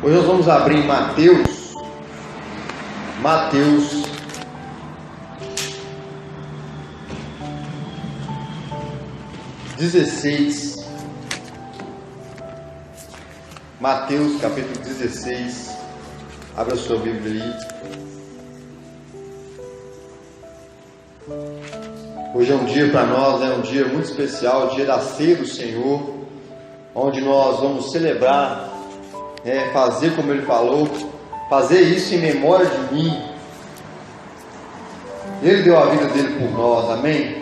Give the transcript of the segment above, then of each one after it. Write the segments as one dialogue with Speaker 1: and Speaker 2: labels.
Speaker 1: Hoje nós vamos abrir em Mateus 16. Mateus capítulo 16. Abra sua Bíblia aí. Hoje é um dia para nós, um dia muito especial, o dia da ceia do Senhor, onde nós vamos celebrar, fazer como Ele falou, fazer isso em memória de mim. Ele deu a vida dele por nós, amém?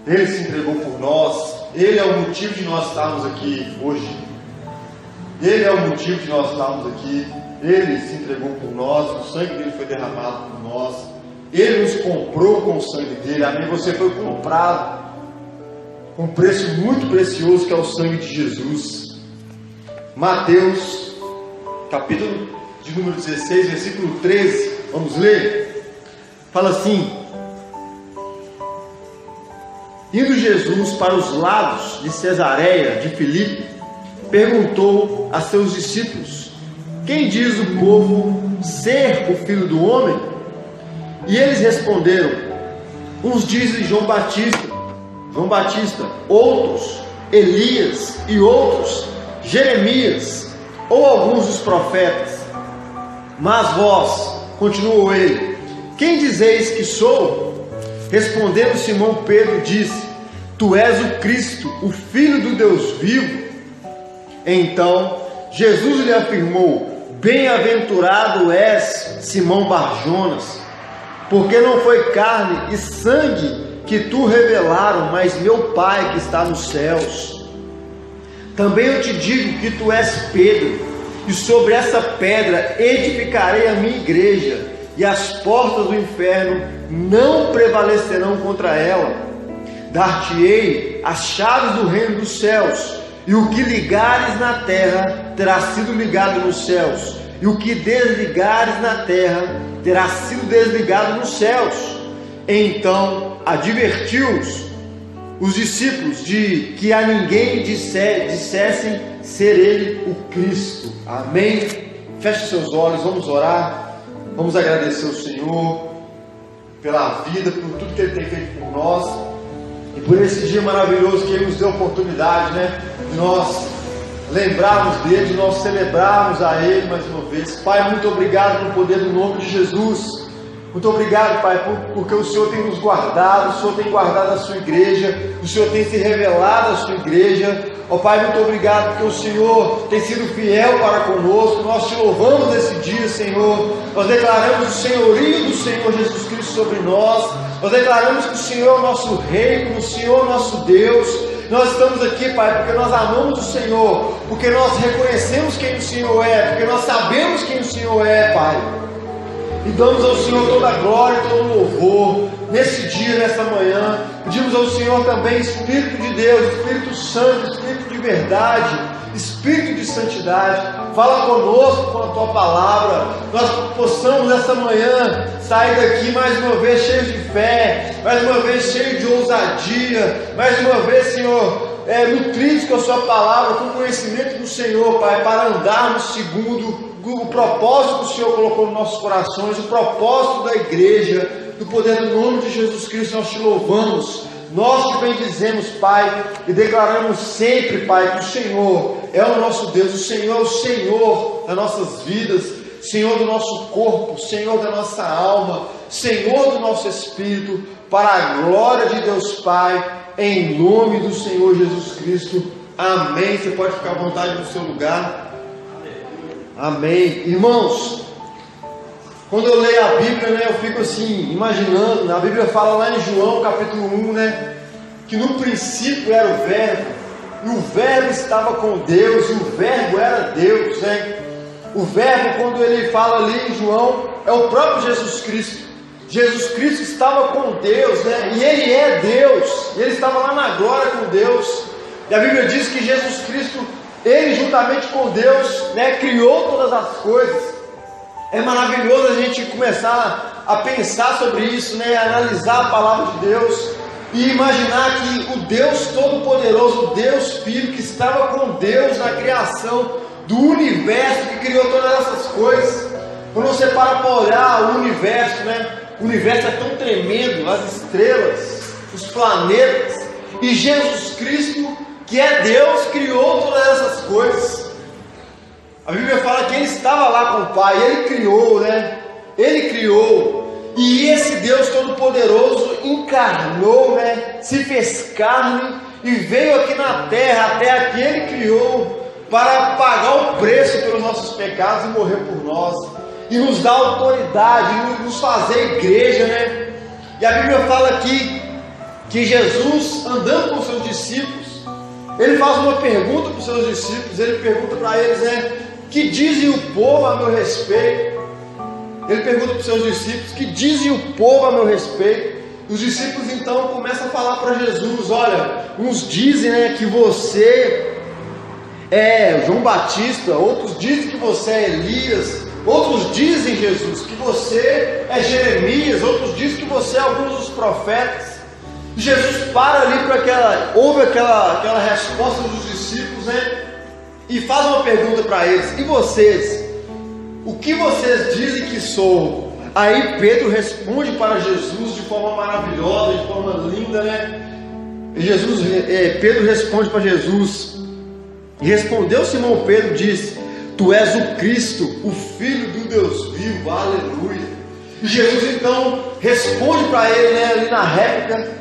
Speaker 1: Ele se entregou por nós, Ele é o motivo de nós estarmos aqui hoje. Ele é o motivo de nós estarmos aqui. Ele se entregou por nós, o sangue dele foi derramado por nós. Ele nos comprou com o sangue dele, amém? Você foi comprado com um preço muito precioso, que é o sangue de Jesus. Mateus, capítulo de número 16, versículo 13, vamos ler? Fala assim: indo Jesus para os lados de Cesareia de Filipe, perguntou a seus discípulos: quem diz o povo ser o Filho do Homem? E eles responderam: uns dizem João Batista, outros Elias, e outros Jeremias, ou alguns dos profetas. Mas vós, continuou ele, quem dizeis que sou? Respondendo Simão Pedro, disse: tu és o Cristo, o Filho do Deus vivo. Então Jesus lhe afirmou: bem-aventurado és, Simão Barjonas, porque não foi carne e sangue que tu revelaram, mas meu Pai que está nos céus. Também eu te digo que tu és Pedro, e sobre essa pedra edificarei a minha igreja, e as portas do inferno não prevalecerão contra ela. Dar-te-ei as chaves do reino dos céus, e o que ligares na terra terá sido ligado nos céus, e o que desligares na terra terá sido desligado nos céus. Então advertiu-os os discípulos de que a ninguém dissessem ser ele o Cristo. Amém? Feche seus olhos, vamos orar, vamos agradecer ao Senhor pela vida, por tudo que Ele tem feito por nós, e por esse dia maravilhoso que Ele nos deu a oportunidade, de nós lembrarmos dele, de nós celebrarmos a Ele mais uma vez. Pai, muito obrigado pelo poder do nome de Jesus. Muito obrigado, Pai, porque o Senhor tem nos guardado, o Senhor tem guardado a sua igreja, o Senhor tem se revelado à sua igreja. Ó Pai, muito obrigado porque o Senhor tem sido fiel para conosco. Nós te louvamos nesse dia, Senhor. Nós declaramos o senhorio do Senhor Jesus Cristo sobre nós. Nós declaramos que o Senhor é o nosso Rei, que o Senhor é o nosso Deus. Nós estamos aqui, Pai, porque nós amamos o Senhor, porque nós reconhecemos quem o Senhor é, porque nós sabemos quem o Senhor é, Pai. E damos ao Senhor toda a glória e todo o louvor nesse dia, nessa manhã. Pedimos ao Senhor também, Espírito de Deus, Espírito Santo, Espírito de verdade, Espírito de santidade, fala conosco com a Tua palavra. Nós possamos nessa manhã sair daqui mais uma vez cheios de fé, mais uma vez cheios de ousadia, mais uma vez, Senhor, nutridos com a Sua palavra, com o conhecimento do Senhor, Pai, para andarmos segundo o propósito que o Senhor colocou nos nossos corações, o propósito da igreja. No poder do nome de Jesus Cristo nós te louvamos, nós te bendizemos, Pai, e declaramos sempre, Pai, que o Senhor é o nosso Deus, o Senhor é o Senhor das nossas vidas, Senhor do nosso corpo, Senhor da nossa alma, Senhor do nosso espírito, para a glória de Deus Pai, em nome do Senhor Jesus Cristo. Amém. Você pode ficar à vontade no seu lugar. Amém. Irmãos, quando eu leio a Bíblia, eu fico assim, imaginando. A Bíblia fala lá em João capítulo 1, que no princípio era o Verbo, e o Verbo estava com Deus, e o Verbo era Deus, O Verbo, quando ele fala ali em João, é o próprio Jesus Cristo. Jesus Cristo estava com Deus, e Ele é Deus, e Ele estava lá na glória com Deus. E a Bíblia diz que Jesus Cristo, Ele juntamente com Deus, criou todas as coisas. É maravilhoso a gente começar a pensar sobre isso, a analisar a palavra de Deus. e imaginar que o Deus Todo-Poderoso, o Deus Filho, que estava com Deus na criação do universo, que criou todas essas coisas. Quando você para olhar o universo, né? O universo é tão tremendo, as estrelas, os planetas, e Jesus Cristo, que é Deus, criou todas essas coisas. A Bíblia fala que Ele estava lá com o Pai, Ele criou, né? Ele criou, e esse Deus Todo-Poderoso encarnou, né? Se fez carne e veio aqui na terra, a terra que Ele criou, para pagar o preço pelos nossos pecados e morrer por nós, e nos dar autoridade, nos fazer igreja, né? E a Bíblia fala aqui que Jesus, andando com os seus discípulos, Ele faz uma pergunta para os seus discípulos. Ele pergunta para eles, né? Que dizem o povo a meu respeito? Ele pergunta para os seus discípulos, que dizem o povo a meu respeito? Os discípulos então começam a falar para Jesus: olha, uns dizem, né, que você é João Batista, outros dizem que você é Elias, outros dizem, Jesus, que você é Jeremias, outros dizem que você é alguns dos profetas. Jesus para ali para ouve aquela resposta dos discípulos, né? E faz uma pergunta para eles: e vocês? O que vocês dizem que sou? Aí Pedro responde para Jesus de forma maravilhosa, de forma linda, né? Pedro responde para Jesus. E respondeu Simão Pedro, disse: Tu és o Cristo, o Filho do Deus vivo, aleluia. E Jesus então responde para ele, né, ali na réplica: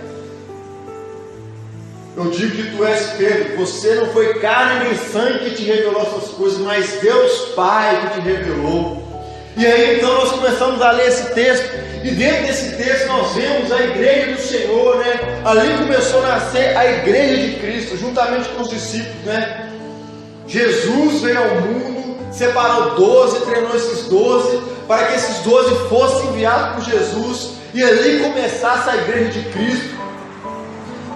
Speaker 1: Eu digo que tu és Pedro, você não foi carne nem sangue que te revelou essas coisas, mas Deus Pai que te revelou. E aí então nós começamos a ler esse texto, e dentro desse texto nós vemos a igreja do Senhor, né? Ali começou a nascer a igreja de Cristo, juntamente com os discípulos, né? Jesus veio ao mundo, separou 12, treinou esses 12, para que esses 12 fossem enviados por Jesus, e ali começasse a igreja de Cristo.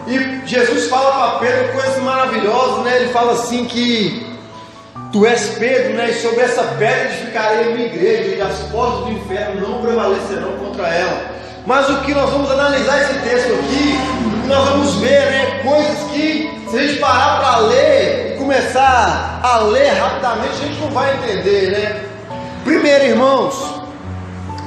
Speaker 1: E Jesus fala para Pedro coisas maravilhosas, né? Ele fala assim que tu és Pedro, né? E sobre essa pedra edificarei a minha igreja, e as portas do inferno não prevalecerão contra ela. Mas o que nós vamos analisar esse texto aqui, nós vamos ver, né, coisas que, se a gente parar para ler e começar a ler rapidamente, a gente não vai entender, né? Primeiro, irmãos,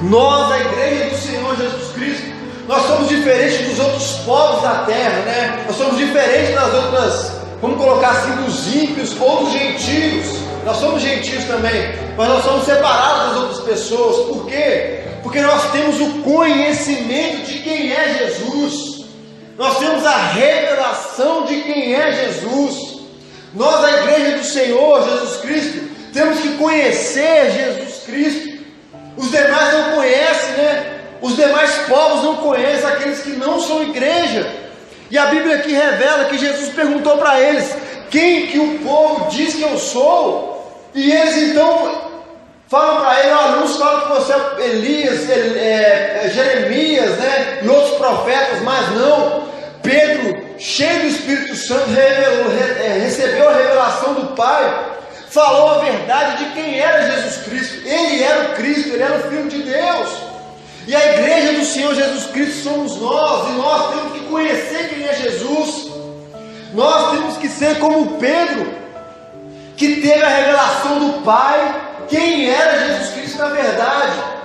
Speaker 1: nós, a igreja do Senhor Jesus Cristo, nós somos diferentes dos outros povos da terra, né? Nós somos diferentes das outras, vamos colocar assim, dos ímpios ou dos gentios. Nós somos gentios também, mas nós somos separados das outras pessoas. Por quê? Porque nós temos o conhecimento de quem é Jesus. Nós temos a revelação de quem é Jesus. Nós, a igreja do Senhor Jesus Cristo, temos que conhecer Jesus Cristo. Os demais não conhecem, né? Os demais povos não conhecem, aqueles que não são igreja. E a Bíblia aqui revela que Jesus perguntou para eles: quem que o povo diz que eu sou? E eles então falam para ele: olha, uns falam que você é Elias, Jeremias, né? E outros profetas, mas não. Pedro, cheio do Espírito Santo, recebeu a revelação do Pai, falou a verdade de quem era Jesus Cristo. Ele era o Cristo, Ele era o Filho de Deus. E a igreja do Senhor Jesus Cristo somos nós, e nós temos que conhecer quem é Jesus. Nós temos que ser como Pedro, que teve a revelação do Pai, quem era Jesus Cristo na verdade.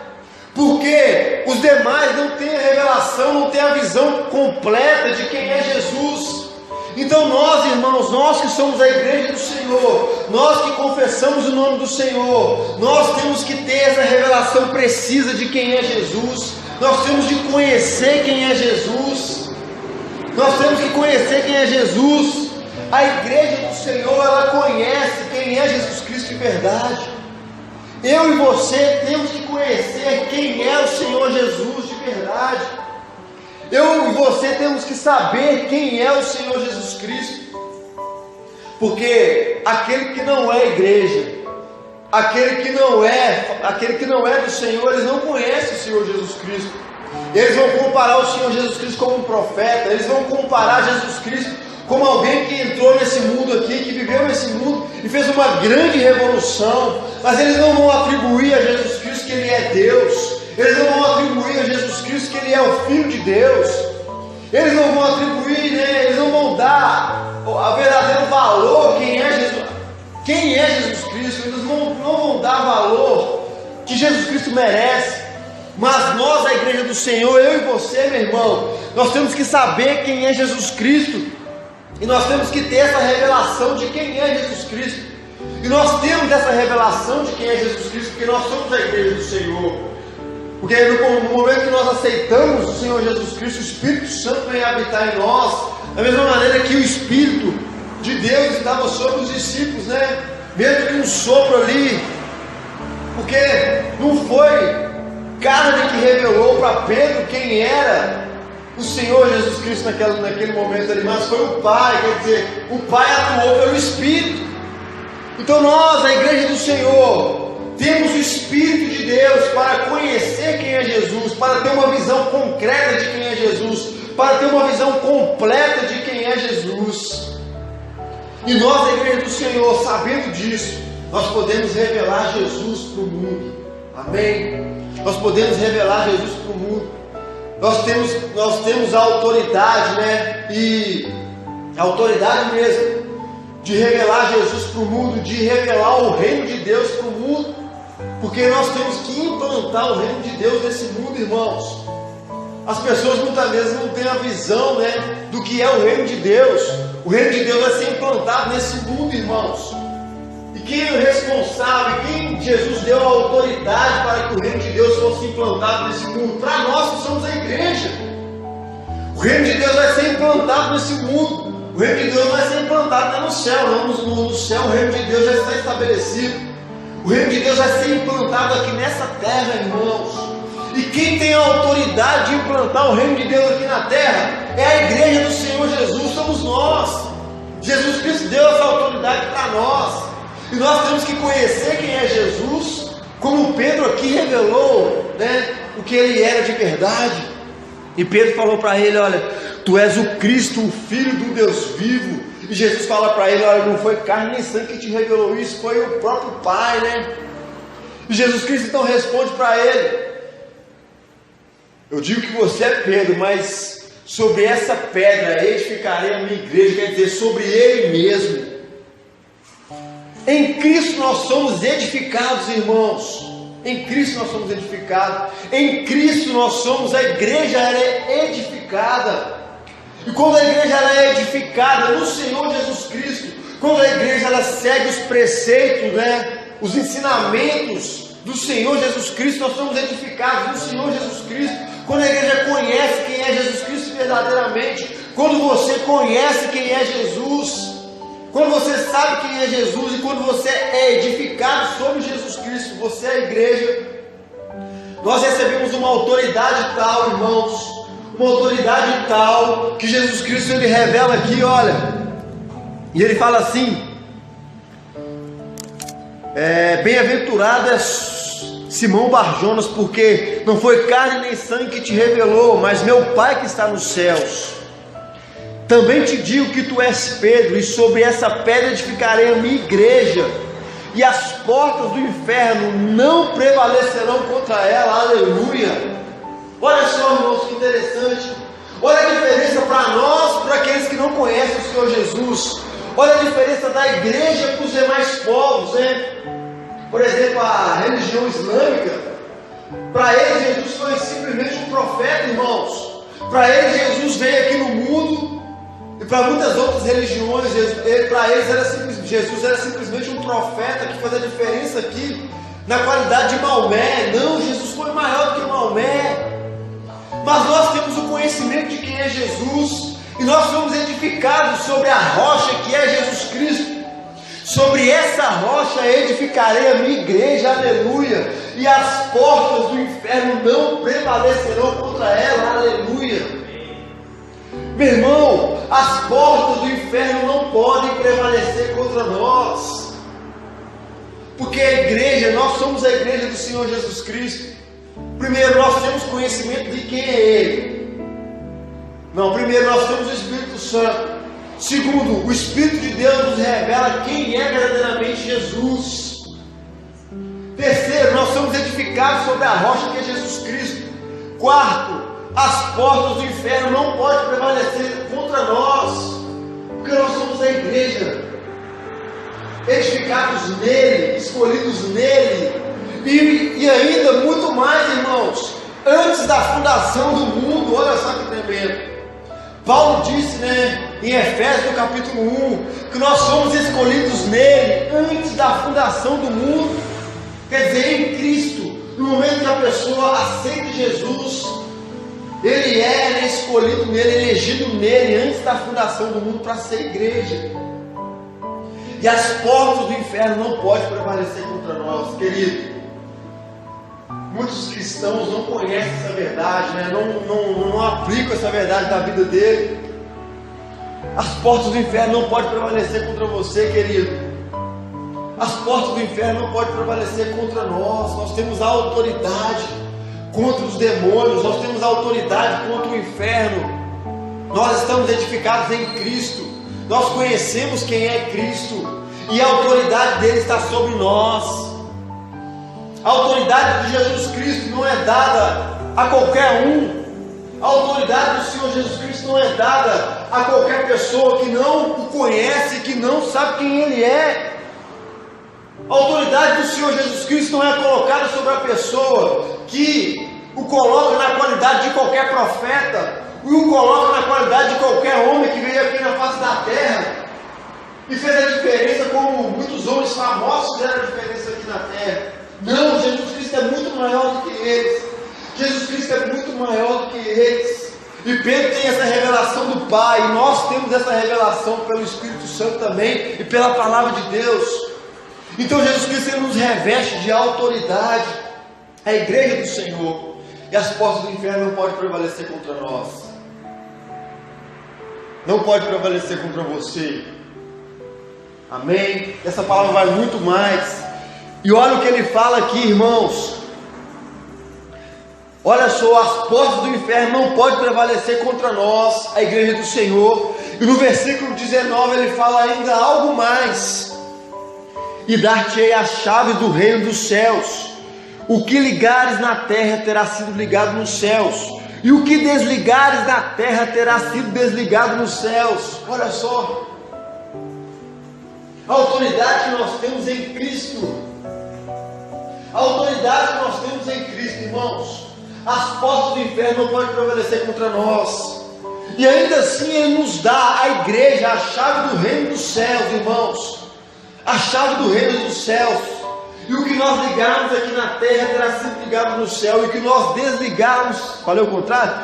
Speaker 1: Porque os demais não têm a revelação, não têm a visão completa de quem é Jesus. Então nós, irmãos, nós que somos a igreja do Senhor, nós que confessamos o nome do Senhor, nós temos que ter essa revelação precisa de quem é Jesus. Nós temos de conhecer quem é Jesus. Nós temos que conhecer quem é Jesus. A igreja do Senhor, ela conhece quem é Jesus Cristo de verdade. Eu e você temos que conhecer quem é o Senhor Jesus de verdade. Eu e você temos que saber quem é o Senhor Jesus Cristo. Porque aquele que não é igreja, aquele que não é do Senhor, eles não conhecem o Senhor Jesus Cristo. Eles vão comparar o Senhor Jesus Cristo como um profeta, eles vão comparar Jesus Cristo como alguém que entrou nesse mundo aqui, que viveu nesse mundo e fez uma grande revolução, mas eles não vão atribuir a Jesus Cristo que Ele é Deus, eles não vão atribuir a Jesus Cristo que Ele é o Filho de Deus. Eles não vão atribuir, né? Eles não vão dar o verdadeiro valor quem é Jesus Cristo. Eles não vão dar valor que Jesus Cristo merece. Mas nós, a igreja do Senhor, eu e você, meu irmão, nós temos que saber quem é Jesus Cristo. E nós temos que ter essa revelação de quem é Jesus Cristo. E nós temos essa revelação de quem é Jesus Cristo, porque nós somos a igreja do Senhor. Porque no momento que nós aceitamos o Senhor Jesus Cristo, o Espírito Santo vem habitar em nós, da mesma maneira que o Espírito de Deus estava sobre os discípulos, né? Mesmo que um sopro ali, porque não foi carne que revelou para Pedro quem era o Senhor Jesus Cristo naquele momento ali, mas foi o Pai. Quer dizer, o Pai atuou pelo Espírito. Então nós, a igreja do Senhor, temos o Espírito de Deus para conhecer quem é Jesus, para ter uma visão concreta de quem é Jesus, para ter uma visão completa de quem é Jesus. E nós, a igreja do Senhor, sabendo disso, nós podemos revelar Jesus para o mundo. Amém? Nós podemos revelar Jesus para o mundo. Nós temos a autoridade, né? E a autoridade mesmo de revelar Jesus para o mundo, de revelar o reino de Deus para o mundo, porque nós temos que implantar o reino de Deus nesse mundo, irmãos. As pessoas muitas vezes não têm a visão, né, do que é o reino de Deus. O reino de Deus vai ser implantado nesse mundo, irmãos. E quem é o responsável, quem Jesus deu a autoridade para que o reino de Deus fosse implantado nesse mundo? Para nós que somos a igreja. O reino de Deus vai ser implantado nesse mundo. O reino de Deus vai ser implantado no céu. Não no céu, o reino de Deus já está estabelecido. O reino de Deus vai ser implantado aqui nessa terra, irmãos. E quem tem a autoridade de implantar o reino de Deus aqui na terra é a igreja do Senhor Jesus, somos nós. Jesus Cristo deu essa autoridade para nós. E nós temos que conhecer quem é Jesus, como Pedro aqui revelou, né, o que ele era de verdade. E Pedro falou para ele: olha, tu és o Cristo, o Filho do Deus vivo. E Jesus fala para ele: olha, não foi carne nem sangue que te revelou isso, foi o próprio Pai, né? E Jesus Cristo então responde para ele: eu digo que você é Pedro, mas sobre essa pedra edificarei a minha igreja. Quer dizer, sobre Ele mesmo. Em Cristo nós somos edificados, irmãos. Em Cristo nós somos edificados. Em Cristo nós somos, a igreja ela é edificada. E quando a igreja ela é edificada no Senhor Jesus Cristo, quando a igreja ela segue os preceitos, né, os ensinamentos do Senhor Jesus Cristo, nós somos edificados no Senhor Jesus Cristo. Quando a igreja conhece quem é Jesus Cristo verdadeiramente, quando você conhece quem é Jesus, quando você sabe quem é Jesus e quando você é edificado sobre Jesus Cristo, você é a igreja. Nós recebemos uma autoridade tal, irmãos, uma autoridade tal, que Jesus Cristo ele revela aqui, olha, e ele fala assim: bem-aventurado é Simão Barjonas, porque não foi carne nem sangue que te revelou, mas meu Pai que está nos céus. Também te digo que tu és Pedro, e sobre essa pedra edificarei a minha igreja, e as portas do inferno não prevalecerão contra ela. Aleluia! Olha só, irmãos, que interessante. Olha a diferença para nós, para aqueles que não conhecem o Senhor Jesus. Olha a diferença da igreja para os demais povos, né? Por exemplo, a religião islâmica, para eles Jesus foi simplesmente um profeta, irmãos. Para eles Jesus veio aqui no mundo, e para muitas outras religiões, para eles Jesus era simplesmente um profeta que fazia a diferença aqui na qualidade de Maomé. Não, Jesus foi maior do que Maomé. Mas nós temos o conhecimento de quem é Jesus, e nós somos edificados sobre a rocha que é Jesus Cristo. Sobre essa rocha edificarei a minha igreja, aleluia, e as portas do inferno não prevalecerão contra ela, aleluia. Meu irmão, as portas do inferno não podem prevalecer contra nós, porque a igreja, nós somos a igreja do Senhor Jesus Cristo. Primeiro, nós temos conhecimento de quem é Ele. Não, primeiro nós temos o Espírito Santo. Segundo, o Espírito de Deus nos revela quem é verdadeiramente Jesus. Terceiro, nós somos edificados sobre a rocha que é Jesus Cristo. Quarto, as portas do inferno não podem prevalecer contra nós, porque nós somos a igreja, edificados nele, escolhidos nele, e ainda muito mais, irmãos, antes da fundação do mundo. Olha só que tremendo. Paulo disse, em Efésios, no capítulo 1, que nós somos escolhidos nele antes da fundação do mundo. Quer dizer, em Cristo, no momento que a pessoa aceita Jesus, ele é escolhido nele, elegido nele antes da fundação do mundo para ser igreja. E as portas do inferno não podem prevalecer contra nós, querido. Muitos cristãos não conhecem essa verdade, não aplicam essa verdade na vida dele. As portas do inferno não podem prevalecer contra você, querido. As portas do inferno não podem prevalecer contra nós. Nós temos a autoridade contra os demônios, nós temos a autoridade contra o inferno. Nós estamos edificados em Cristo, nós conhecemos quem é Cristo, e a autoridade dele está sobre nós. A autoridade de Jesus Cristo não é dada a qualquer um. A autoridade do Senhor Jesus Cristo não é dada a qualquer pessoa que não o conhece, que não sabe quem Ele é. A autoridade do Senhor Jesus Cristo não é colocada sobre a pessoa que o coloca na qualidade de qualquer profeta, e o coloca na qualidade de qualquer homem que veio aqui na face da terra e fez a diferença, como muitos homens famosos fizeram a diferença aqui na terra. Não, Jesus Cristo é muito maior do que eles. Jesus Cristo é muito maior do que eles. E Pedro tem essa revelação do Pai, e nós temos essa revelação pelo Espírito Santo também, e pela palavra de Deus. Então Jesus Cristo, ele nos reveste de autoridade, a igreja do Senhor, e as portas do inferno não podem prevalecer contra nós. Não pode prevalecer contra você. Amém? Essa palavra vai muito mais. E olha o que ele fala aqui, irmãos. Olha só, as portas do inferno não podem prevalecer contra nós, a igreja do Senhor. E no versículo 19 ele fala ainda algo mais: e dar-te-ei a chave do reino dos céus. O que ligares na terra terá sido ligado nos céus, e o que desligares na terra terá sido desligado nos céus. Olha só, a autoridade que nós temos em Cristo. A autoridade que nós temos em Cristo, irmãos. As portas do inferno não podem prevalecer contra nós. E ainda assim Ele nos dá, a igreja, a chave do reino dos céus, irmãos. A chave do reino dos céus. E o que nós ligarmos aqui na terra terá sido ligado no céu. E o que nós desligarmos, falei o contrário?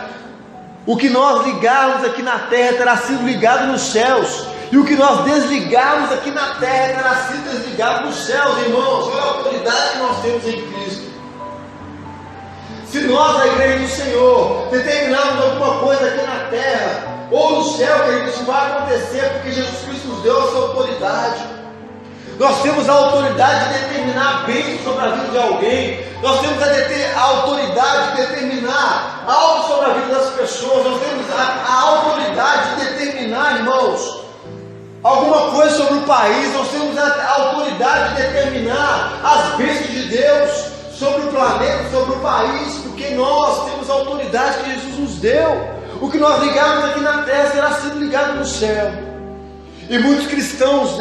Speaker 1: O que nós ligarmos aqui na terra terá sido ligado nos céus. E o que nós desligarmos aqui na terra terá sido desligado nos céus, irmãos. Olha a autoridade que nós temos em Cristo. Se nós, a igreja do Senhor, determinarmos alguma coisa aqui na terra ou no céu, queridos, isso vai acontecer porque Jesus Cristo nos deu essa autoridade. Nós temos a autoridade de determinar bênçãos sobre a vida de alguém. Nós temos a autoridade de determinar algo sobre a vida das pessoas. Nós temos a autoridade de determinar, irmãos, alguma coisa sobre o país. Nós temos a autoridade de determinar as bênçãos de Deus sobre o planeta, sobre o país, porque nós temos a autoridade que Jesus nos deu. O que nós ligarmos aqui na terra será sido ligado no céu. E muitos cristãos,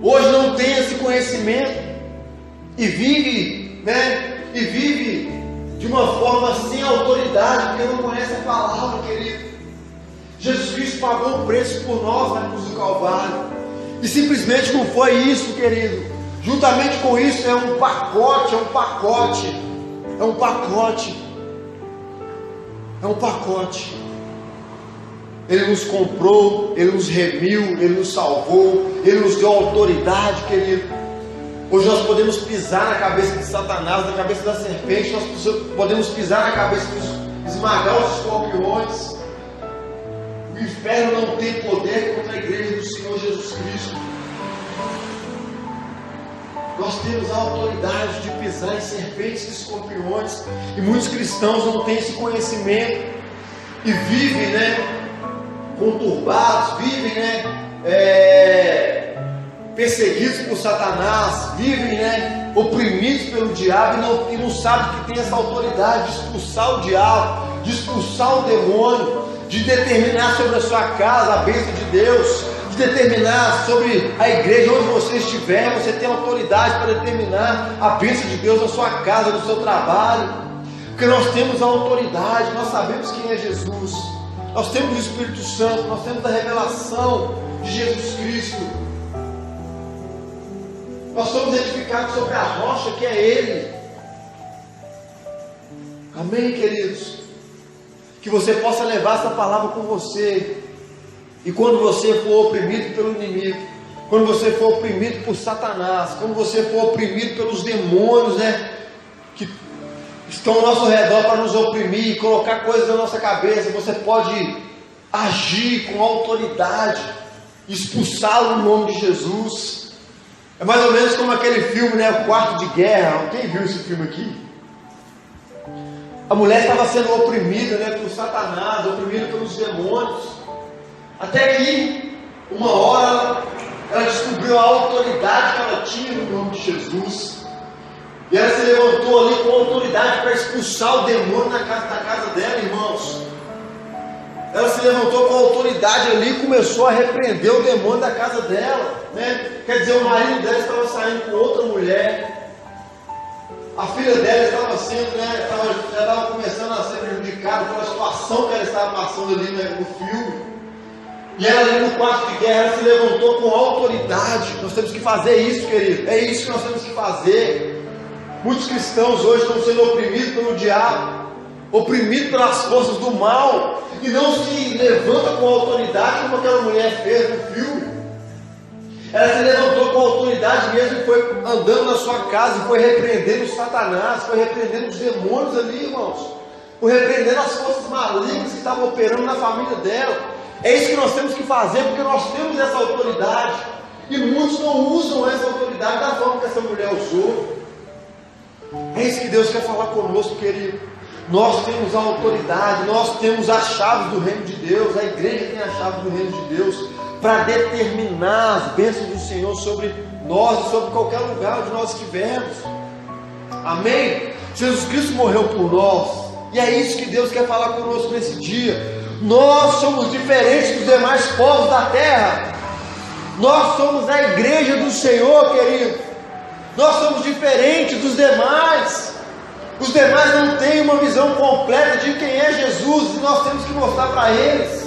Speaker 1: hoje não têm esse conhecimento e vive de uma forma sem autoridade, porque não conhece a palavra, querido. Jesus Cristo pagou o preço por nós na cruz do Calvário. E simplesmente não foi isso, querido. Juntamente com isso é um pacote. Ele nos comprou, Ele nos remiu, Ele nos salvou, Ele nos deu autoridade, querido. Hoje nós podemos pisar na cabeça de Satanás, na cabeça da serpente, nós podemos pisar na cabeça esmagar os escorpiões. O inferno não tem poder contra a igreja do Senhor Jesus Cristo. Nós temos a autoridade de pisar em serpentes e escorpiões. E muitos cristãos não têm esse conhecimento e vivem, conturbados, vivem, perseguidos por Satanás, vivem, oprimidos pelo diabo e não sabem que tem essa autoridade de expulsar o diabo, de expulsar o demônio, de determinar sobre a sua casa a bênção de Deus, de determinar sobre a igreja onde você estiver. Você tem autoridade para determinar a bênção de Deus na sua casa, no seu trabalho, porque nós temos a autoridade, nós sabemos quem é Jesus, nós temos o Espírito Santo, nós temos a revelação de Jesus Cristo, nós somos edificados sobre a rocha que é Ele. Amém, queridos? Que você possa levar essa palavra com você, e quando você for oprimido pelo inimigo, quando você for oprimido por Satanás, quando você for oprimido pelos demônios, que estão ao nosso redor para nos oprimir e colocar coisas na nossa cabeça, você pode agir com autoridade, expulsá-lo no nome de Jesus. É mais ou menos como aquele filme, O Quarto de Guerra. Quem viu esse filme aqui? A mulher estava sendo oprimida, por Satanás, oprimida pelos demônios, até que uma hora ela descobriu a autoridade que ela tinha no nome de Jesus, e ela se levantou ali com autoridade para expulsar o demônio da casa dela, irmãos. Ela se levantou com autoridade ali e começou a repreender o demônio da casa dela, Quer dizer, o marido dela estava saindo com outra mulher, a filha dela estava sendo, já estava começando a ser prejudicada pela situação que ela estava passando ali no filme. E ela ali no quarto de guerra, ela se levantou com autoridade. Nós temos que fazer isso, querido. É isso que nós temos que fazer. Muitos cristãos hoje estão sendo oprimidos pelo diabo, oprimidos pelas forças do mal, e não se levantam com autoridade como aquela mulher fez no filme. Ela se levantou com autoridade mesmo e foi andando na sua casa e foi repreendendo Satanás, foi repreendendo os demônios ali, irmãos, foi repreendendo as forças malignas que estavam operando na família dela. É isso que nós temos que fazer, porque nós temos essa autoridade, e muitos não usam essa autoridade da forma que essa mulher usou. É isso que Deus quer falar conosco, querido. Nós temos a autoridade, nós temos a chave do reino de Deus, a igreja tem a chave do reino de Deus, para determinar as bênçãos do Senhor sobre nós e sobre qualquer lugar onde nós estivermos. Amém? Jesus Cristo morreu por nós, e é isso que Deus quer falar conosco nesse dia. Nós somos diferentes dos demais povos da terra. Nós somos a igreja do Senhor, querido. Nós somos diferentes dos demais. Os demais não têm uma visão completa de quem é Jesus, e nós temos que mostrar para eles.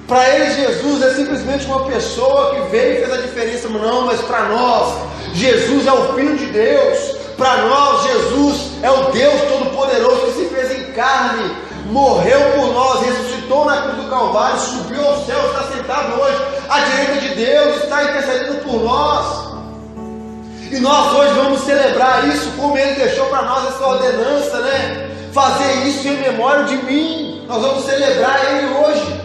Speaker 1: Para eles, Jesus é simplesmente uma pessoa que veio e fez a diferença. Não, mas para nós, Jesus é o Filho de Deus. Para nós, Jesus é o Deus Todo-Poderoso que se fez em carne, morreu por nós, ressuscitou na cruz do Calvário, subiu ao céu, está sentado hoje à direita de Deus, está intercedendo por nós. E nós hoje vamos celebrar isso, como Ele deixou para nós essa ordenança, Fazer isso em memória de mim. Nós vamos celebrar Ele hoje,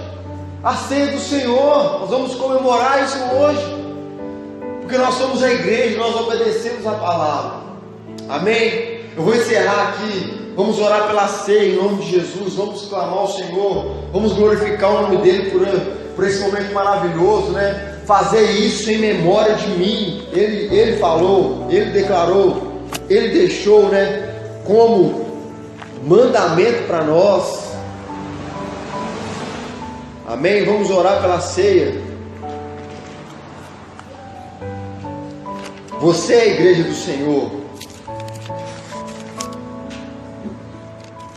Speaker 1: a ceia do Senhor. Nós vamos comemorar isso hoje, porque nós somos a igreja, nós obedecemos a palavra. Amém? Eu vou encerrar aqui. Vamos orar pela ceia em nome de Jesus. Vamos clamar ao Senhor, vamos glorificar o nome dEle por esse momento maravilhoso, Fazer isso em memória de mim. Ele falou, Ele declarou, Ele deixou, como mandamento para nós. Amém? Vamos orar pela ceia. Você é a igreja do Senhor.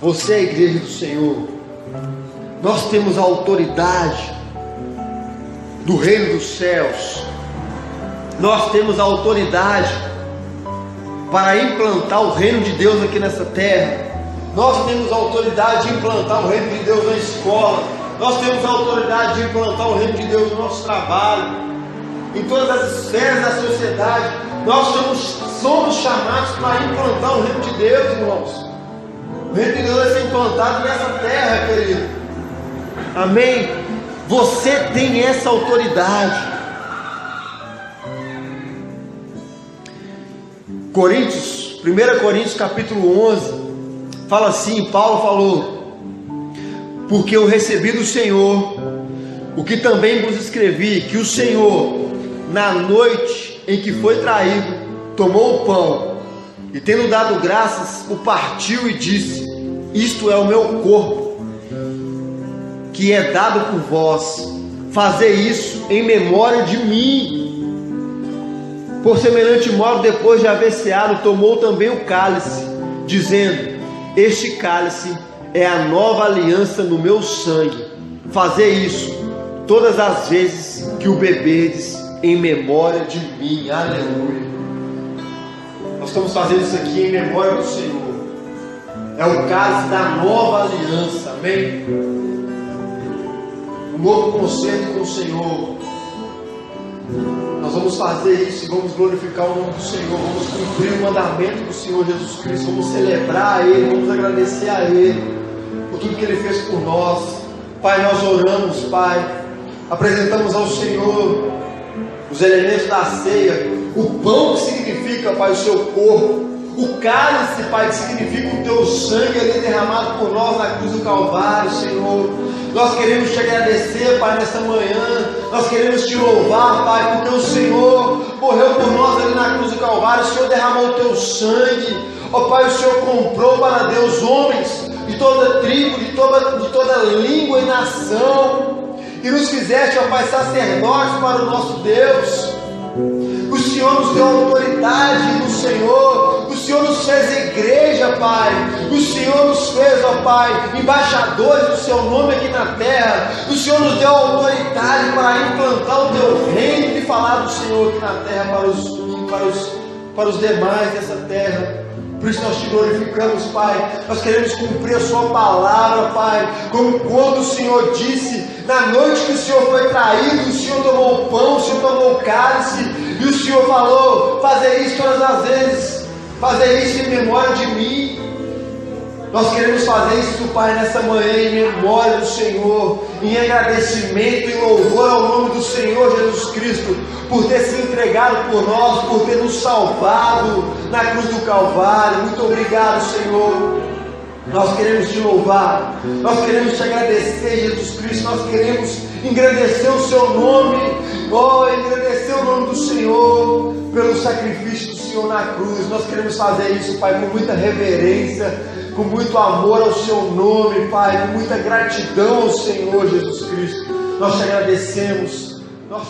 Speaker 1: Você é a igreja do Senhor. Nós temos a autoridade do reino dos céus. Nós temos a autoridade para implantar o reino de Deus aqui nessa terra. Nós temos a autoridade de implantar o reino de Deus na escola. Nós temos a autoridade de implantar o reino de Deus no nosso trabalho, em todas as esferas da sociedade. Nós somos chamados para implantar o reino de Deus, irmãos. O reino de Deus vai ser implantado nessa terra, querido. Amém? Você tem essa autoridade. 1 Coríntios capítulo 11 fala assim, Paulo falou: porque eu recebi do Senhor o que também vos escrevi, que o Senhor, na noite em que foi traído, tomou o pão e, tendo dado graças, o partiu e disse: isto é o meu corpo, que é dado por vós. Fazei isso em memória de mim. Por semelhante modo, depois de haver ceado, tomou também o cálice, dizendo: este cálice é a nova aliança no meu sangue. Fazei isso todas as vezes que o beberdes, em memória de mim. Aleluia. Nós estamos fazendo isso aqui em memória do Senhor. É o cálice da nova aliança. Amém? Um novo concerto com o Senhor. Nós vamos fazer isso e vamos glorificar o nome do Senhor. Vamos cumprir o mandamento do Senhor Jesus Cristo. Vamos celebrar a Ele, vamos agradecer a Ele por tudo que Ele fez por nós. Pai, nós oramos, Pai, apresentamos ao Senhor os elementos da ceia, o pão que significa, Pai, o seu corpo, o cálice, Pai, que significa o teu sangue ali derramado por nós na cruz do Calvário, Senhor. Nós queremos te agradecer, Pai, nesta manhã. Nós queremos te louvar, Pai, porque o Senhor morreu por nós ali na cruz do Calvário. O Senhor derramou o teu sangue. Ó Pai, o Senhor comprou para Deus homens de toda tribo, de toda língua e nação, e nos fizeste, ó Pai, sacerdotes para o nosso Deus. O Senhor nos deu autoridade no Senhor. O Senhor nos fez igreja, Pai. O Senhor nos fez, ó Pai, embaixadores do seu nome aqui na terra. O Senhor nos deu autoridade para implantar o teu reino e falar do Senhor aqui na terra para os demais dessa terra. Por isso nós te glorificamos, Pai. Nós queremos cumprir a sua palavra, Pai. Como quando o Senhor disse, na noite que o Senhor foi traído, o Senhor tomou o pão, o Senhor tomou o cálice, e o Senhor falou: fazer isso todas as vezes, fazer isso em memória de mim. Nós queremos fazer isso, Pai, nessa manhã, em memória do Senhor, em agradecimento e louvor ao nome do Senhor Jesus Cristo, por ter se entregado por nós, por ter nos salvado na cruz do Calvário. Muito obrigado, Senhor. Nós queremos te louvar, nós queremos te agradecer, Jesus Cristo. Nós queremos engrandecer o seu nome, engrandecer o nome do Senhor pelo sacrifício do Senhor na cruz. Nós queremos fazer isso, Pai, com muita reverência, com muito amor ao seu nome, Pai, com muita gratidão ao Senhor Jesus Cristo. Nós te agradecemos, nós